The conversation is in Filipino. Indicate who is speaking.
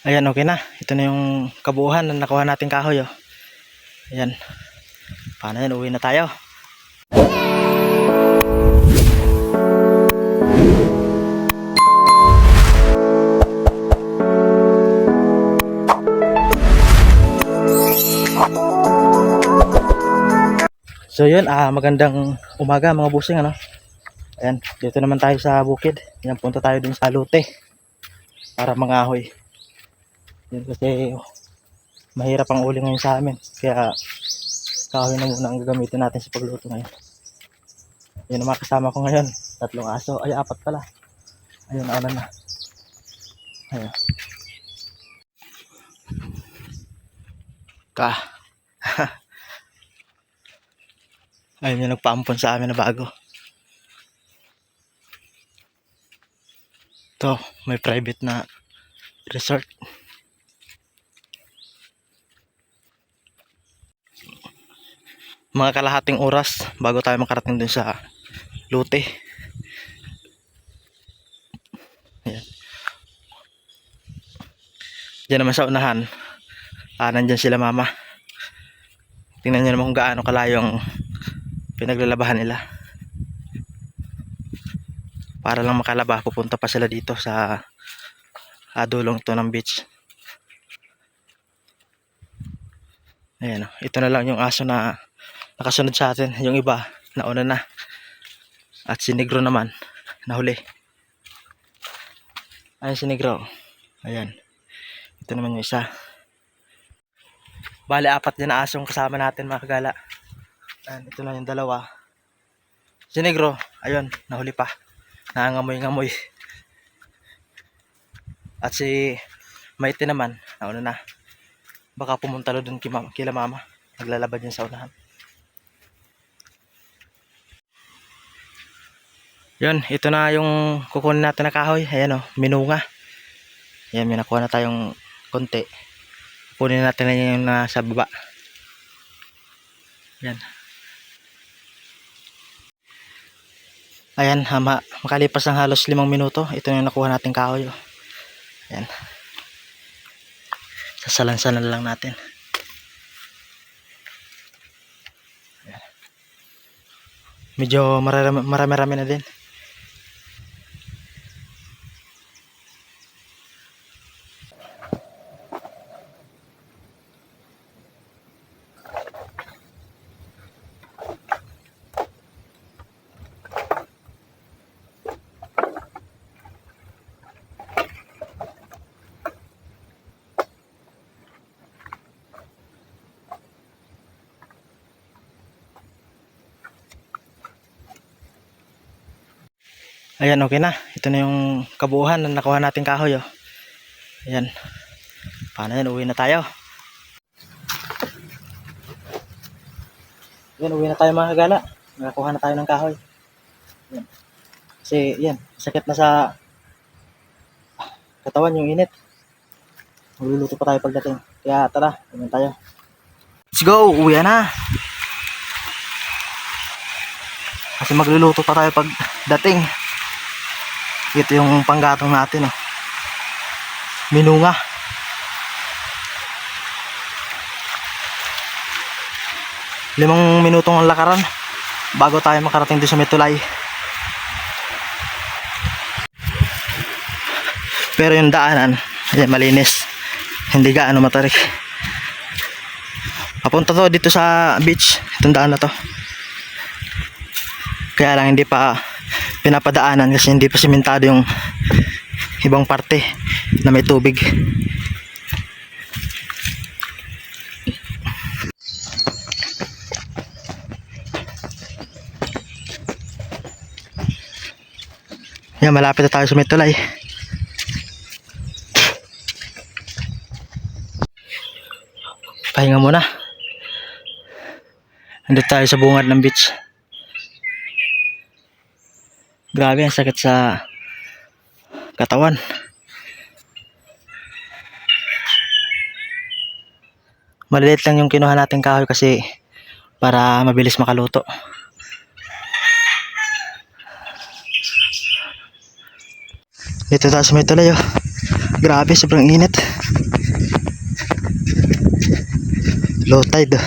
Speaker 1: Ayan, okay na. Ito na yung kabuuhan na nakuha nating kahoy, oh. Ayan. Paano yan? Uwi na tayo. So yun, magandang umaga mga busing, ano. Ayan, dito naman tayo sa bukid. Ayan, punta tayo dun sa lote para mangahoy. Yan kasi mahirap ang uli ngayon sa amin. Kaya kahoy na muna ang gagamitin natin sa pagluto ngayon. Yan ang mga kasama ko ngayon. 3 aso. Ay, 4 pala. Ayun, nauna na. Ayun. Ayun yung nagpaampon sa amin na bago. Ito, may private na resort. Mga kalahating oras bago tayo makarating dun sa lote. Ayan. Diyan naman sa unahan, nandyan sila mama. Tingnan nyo naman kung gaano kalayo ang pinaglalabahan nila. Para lang makalaba, pupunta pa sila dito sa dulong ito ng beach. Ayan, ito na lang yung aso na nakasunod sa atin. Yung iba, nauna na. At si Negro naman, nahuli. Ayan si Negro. Ayan. Ito naman yung isa. Bale, 4 din na asong kasama natin mga kagala. Ayan, ito lang yung dalawa. Si Negro, ayun, nahuli pa. Nangangamoy-ngamoy. At si Maite naman, nauna na. Baka pumunta doon kila mama. Naglalabad yan sa unahan. Yun, ito na yung kukunin natin na kahoy. Ayan, oh, minunga. Ayan, may nakuha na tayong konti. Kunin natin na yung nasa baba. Ayan. Ayan, makalipas ng halos 5 minuto, ito na yung nakuha nating kahoy. Ayan. Sasalansanan lang natin. Ayan. Medyo marami-rami na din. Ayan, okay na. Ito na yung kabuuhan na nakuha nating kahoy, oh. Ayan. Paano yan? Uwi na tayo. Ayan, uwi na tayo mga kagala. Nakakuha na tayo ng kahoy. Ayan. Kasi, yan. Sakit na sa katawan yung init. Magluluto pa tayo pagdating. Kaya tara, uwi tayo. Let's go! Uwi na! Kasi magluluto pa tayo pagdating. Ito yung panggatong natin, oh. Minunga. Limang minutong ang lakaran bago tayo makarating doon sa Metulay. Pero yung daanan, malinis. Hindi gaano matarik. Papunta to dito sa beach, itong daan na to. Kaya lang hindi pa pinapadaanan kasi hindi pa simentado yung ibang parte na may tubig. Yan, malapit na tayo sa Metulay. Pahinga muna. Nandito tayo sa bungad ng beach. Grabe, ang sakit sa katawan. Maliliit lang yung kinuha natin kahoy kasi para mabilis makaluto. Dito tayo sa Metulay, oh. Grabe, sobrang init. Low tide.